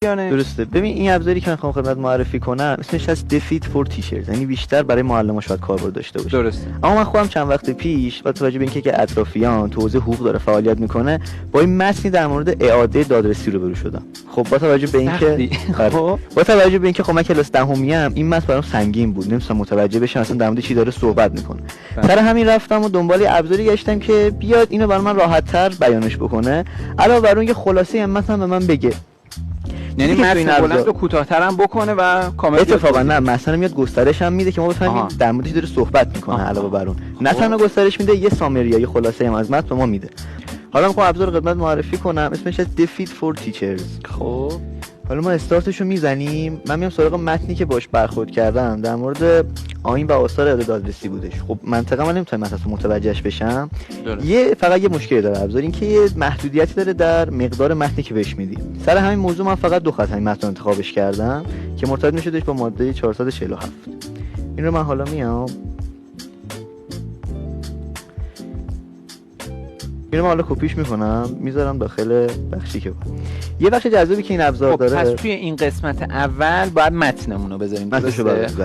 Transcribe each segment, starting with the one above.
درسته. ببین این ابزاری که میخوام خدمت معرفی کنم اسمش از دفید فور تیچرز، یعنی بیشتر برای معلم‌ها شاید کاربرد داشته باشه. درسته. اما من خودم چند وقت پیش با توجه به اینکه که اطرافیان تو حوزه حقوق داره فعالیت میکنه، با این متنی در مورد اعاده دادرسی روبرو شدم. خب با توجه به اینکه با توجه به اینکه خب من کلاس دهمیم، این متن برام سنگین بود، نمی‌تونستم متوجه بشم اصلا در مورد چی داره صحبت میکنه. سر همین رفتم و دنبال ابزاری گشتم که بیاد اینو برام من راحت‌تر بیانش بکنه، علاوه بر اون یه خلاصه متن به من بگه. یعنی متن بلند رو کوتاه‌تر هم بکنه و کامل. اتفاقا نه، مثلا میاد گسترش هم میده که ما بفهمیم در موردش داره صحبت میکنه. علاوه بر اون نه تنها گسترش میده، یه سامری یا یه خلاصه هم از متن به ما میده. حالا میخوام ابزار خدمت معرفی کنم، اسمش از دفید فور تیچرز. خب حالا ما استارتشو میزنیم. من میام سراغ متنی که باش برخورد کردم، در مورد آیین و آثار اعاده دادرسی بودش. خب منطقه من نمیتونم مثلا متوجهش بشم. فقط یه مشکلی داره ابزار، این که یه محدودیتی داره در مقدار متنی که بهش میدی. سر همین موضوع من فقط دو خط همین متن انتخابش کردم که مرتبط میشدش با ماده 447. این رو من حالا میام اینو من حالا کپیش میکنم میذارم داخل بخشی که یه بخش جذابی که این ابزار داره. پس توی این قسمت اول باید متنمون رو بذاریم.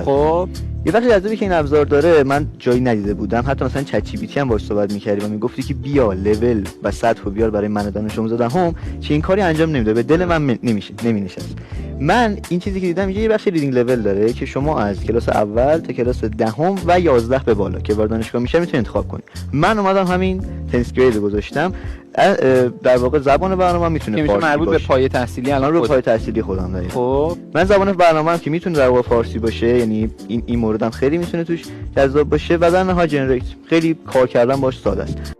خب یه بخش جذابی که این ابزار داره من جایی ندیده بودم، حتی مثلا چت جی پی تی هم باهاش صحبت می‌کردیم و میگفتی که بیا لول و سطح رو بیار برای من دانش آموز دهم، چه این کاری انجام نمیده، به دل من نمینشست. من این چیزی که دیدم یه بخش ریدینگ لول داره که شما از کلاس اول تا کلاس دهم و 11 به بالا که وارد دانشگاه میشه میتونید انتخاب کنید. من اومدم همین تنس گرید گذاشتم. در واقع زبان برنامه میتونه فارسی مربوط باشه. به پایه تحصیلی الان رو پایه تحصیلی خودم دارم. خب من زبان برنامه‌ام که میتونه در واقع فارسی باشه، یعنی این موردم خیلی میتونه توش جذاب باشه و در نهایت جنریت خیلی کار کردن باش ساده است.